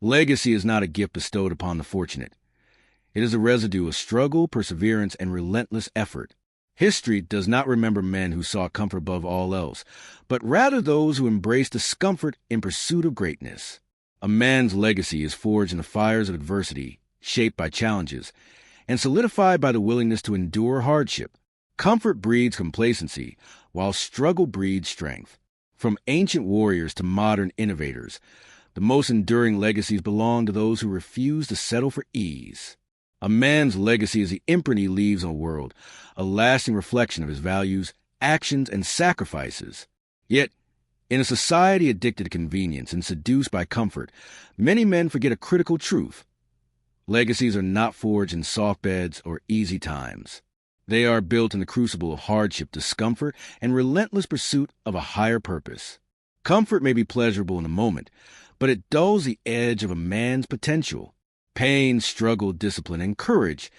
Legacy is not a gift bestowed upon the fortunate. It is a residue of struggle, perseverance, and relentless effort. History does not remember men who saw comfort above all else, but rather those who embraced discomfort in pursuit of greatness. A man's legacy is forged in the fires of adversity, shaped by challenges, and solidified by the willingness to endure hardship. Comfort breeds complacency, while struggle breeds strength. From ancient warriors to modern innovators, the most enduring legacies belong to those who refuse to settle for ease. A man's legacy is the imprint he leaves on the world, a lasting reflection of his values, actions, and sacrifices. Yet, in a society addicted to convenience and seduced by comfort, many men forget a critical truth. Legacies are not forged in soft beds or easy times. They are built in the crucible of hardship, discomfort, and relentless pursuit of a higher purpose. Comfort may be pleasurable in the moment, but it dulls the edge of a man's potential. Pain, struggle, discipline, and courage,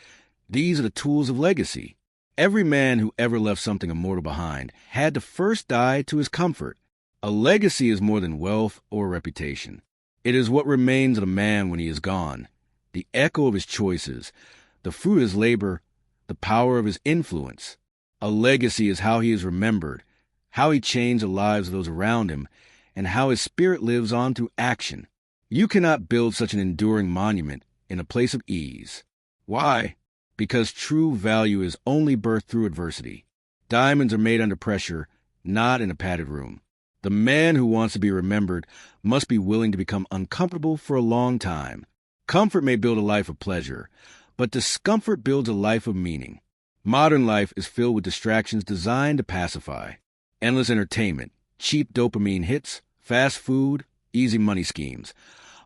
these are the tools of legacy. Every man who ever left something immortal behind had to first die to his comfort. A legacy is more than wealth or reputation. It is what remains of a man when he is gone, the echo of his choices, the fruit of his labor, the power of his influence. A legacy is how he is remembered, how he changed the lives of those around him, and how his spirit lives on through action. You cannot build such an enduring monument in a place of ease. Why? Because true value is only birthed through adversity. Diamonds are made under pressure, not in a padded room. The man who wants to be remembered must be willing to become uncomfortable for a long time. Comfort may build a life of pleasure, but discomfort builds a life of meaning. Modern life is filled with distractions designed to pacify. Endless entertainment, cheap dopamine hits, fast food, easy money schemes.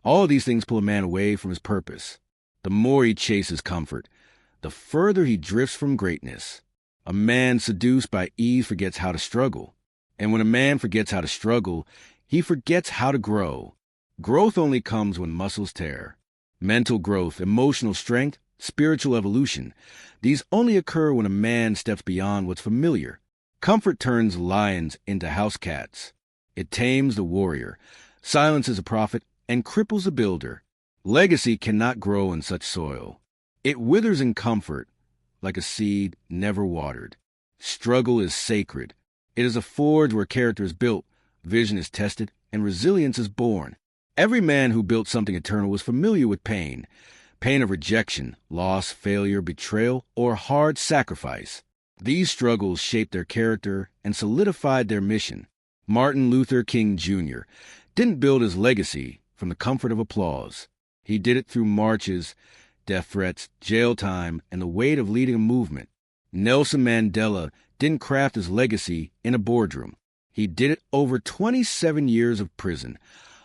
All of these things pull a man away from his purpose. The more he chases comfort, the further he drifts from greatness. A man seduced by ease forgets how to struggle. And when a man forgets how to struggle, he forgets how to grow. Growth only comes when muscles tear. Mental growth, emotional strength, spiritual evolution, these only occur when a man steps beyond what's familiar. Comfort turns lions into house cats. It tames the warrior, silences a prophet, and cripples a builder. Legacy cannot grow in such soil. It withers in comfort, like a seed never watered. Struggle is sacred. It is a forge where character is built, vision is tested, and resilience is born. Every man who built something eternal was familiar with pain. Pain of rejection, loss, failure, betrayal, or hard sacrifice. These struggles shaped their character and solidified their mission. Martin Luther King Jr. didn't build his legacy from the comfort of applause. He did it through marches, death threats, jail time, and the weight of leading a movement. Nelson Mandela didn't craft his legacy in a boardroom. He did it over 27 years of prison,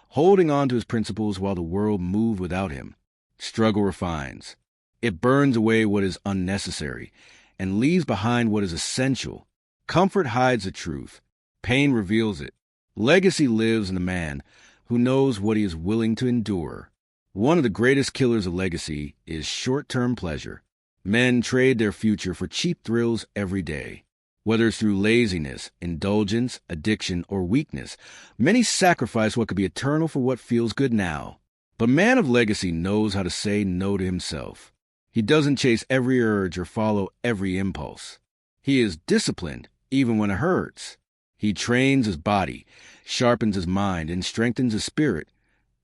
holding on to his principles while the world moved without him. Struggle refines. It burns away what is unnecessary and leaves behind what is essential. Comfort hides the truth. Pain reveals it. Legacy lives in the man who knows what he is willing to endure. One of the greatest killers of legacy is short-term pleasure. Men trade their future for cheap thrills every day. Whether it's through laziness, indulgence, addiction, or weakness, many sacrifice what could be eternal for what feels good now. But a man of legacy knows how to say no to himself. He doesn't chase every urge or follow every impulse. He is disciplined, even when it hurts. He trains his body, sharpens his mind, and strengthens his spirit,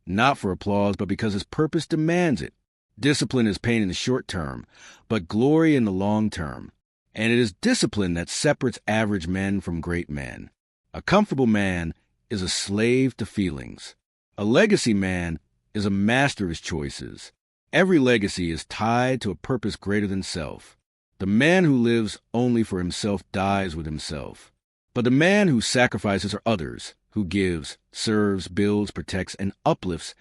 not for applause, but because his purpose demands it. Discipline is pain in the short term, but glory in the long term. And it is discipline that separates average men from great men. A comfortable man is a slave to feelings. A legacy man is a master of his choices. Every legacy is tied to a purpose greater than self. The man who lives only for himself dies with himself. But the man who sacrifices for others, who gives, serves, builds, protects, and uplifts,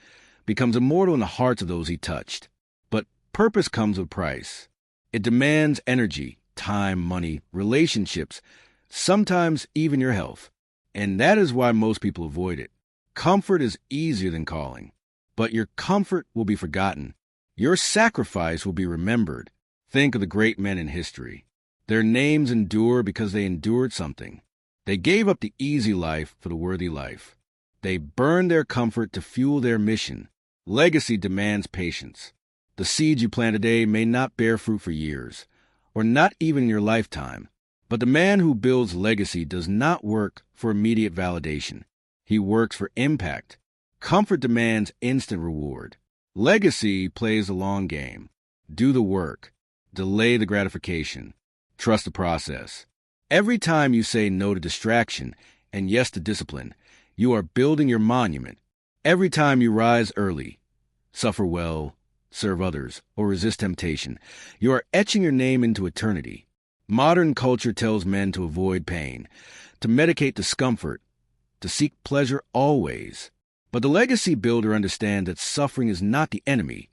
becomes immortal in the hearts of those he touched. But purpose comes with a price. It demands energy, time, money, relationships, sometimes even your health. And that is why most people avoid it. Comfort is easier than calling, but your comfort will be forgotten. Your sacrifice will be remembered. Think of the great men in history. Their names endure because they endured something. They gave up the easy life for the worthy life. They burned their comfort to fuel their mission. Legacy demands patience. The seeds you plant today may not bear fruit for years, or not even in your lifetime. But the man who builds legacy does not work for immediate validation. He works for impact. Comfort demands instant reward. Legacy plays a long game. Do the work. Delay the gratification. Trust the process. Every time you say no to distraction and yes to discipline, you are building your monument. Every time you rise early, suffer well, serve others, or resist temptation, you are etching your name into eternity. Modern culture tells men to avoid pain, to medicate discomfort, to seek pleasure always. But the legacy builder understands that suffering is not the enemy.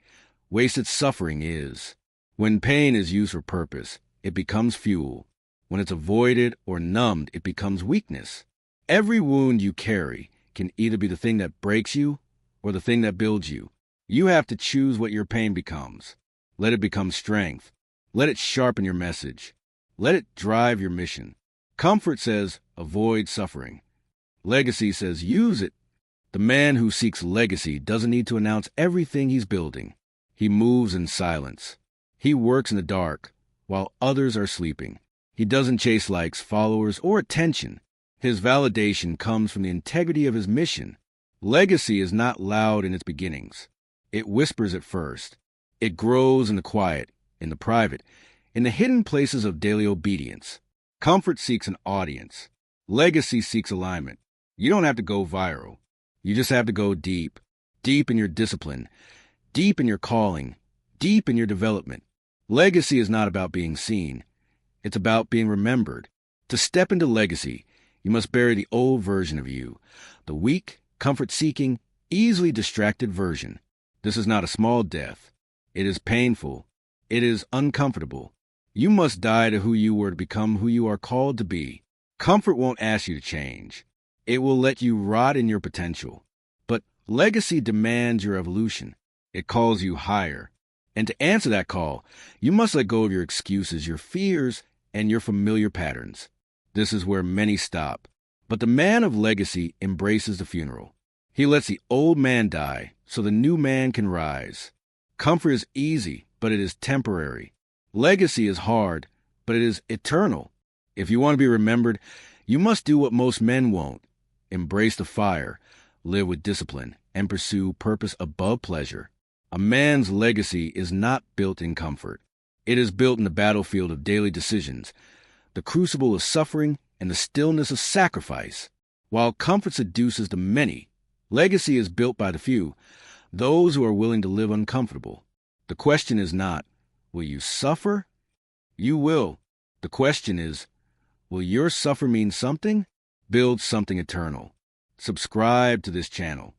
Wasted suffering is. When pain is used for purpose, it becomes fuel. When it's avoided or numbed, it becomes weakness. Every wound you carry can either be the thing that breaks you or the thing that builds you. You have to choose what your pain becomes. Let it become strength. Let it sharpen your message. Let it drive your mission. Comfort says, avoid suffering. Legacy says, use it. The man who seeks legacy doesn't need to announce everything he's building. He moves in silence. He works in the dark while others are sleeping. He doesn't chase likes, followers, or attention. His validation comes from the integrity of his mission. Legacy is not loud in its beginnings. It whispers at first. It grows in the quiet, in the private, in the hidden places of daily obedience. Comfort seeks an audience. Legacy seeks alignment. You don't have to go viral. You just have to go deep. Deep in your discipline. Deep in your calling. Deep in your development. Legacy is not about being seen. It's about being remembered. To step into legacy, you must bury the old version of you, the weak, comfort-seeking, easily distracted version. This is not a small death. It is painful. It is uncomfortable. You must die to who you were to become who you are called to be. Comfort won't ask you to change. It will let you rot in your potential. But legacy demands your evolution. It calls you higher. And to answer that call, you must let go of your excuses, your fears, and your familiar patterns. This is where many stop. But the man of legacy embraces the funeral. He lets the old man die so the new man can rise. Comfort is easy, but it is temporary. Legacy is hard, but it is eternal. If you want to be remembered, you must do what most men won't. Embrace the fire, live with discipline, and pursue purpose above pleasure. A man's legacy is not built in comfort. It is built in the battlefield of daily decisions, the crucible of suffering, and the stillness of sacrifice. While comfort seduces the many, legacy is built by the few, those who are willing to live uncomfortable. The question is not, will you suffer? You will. The question is, will your suffer mean something? Build something eternal. Subscribe to this channel.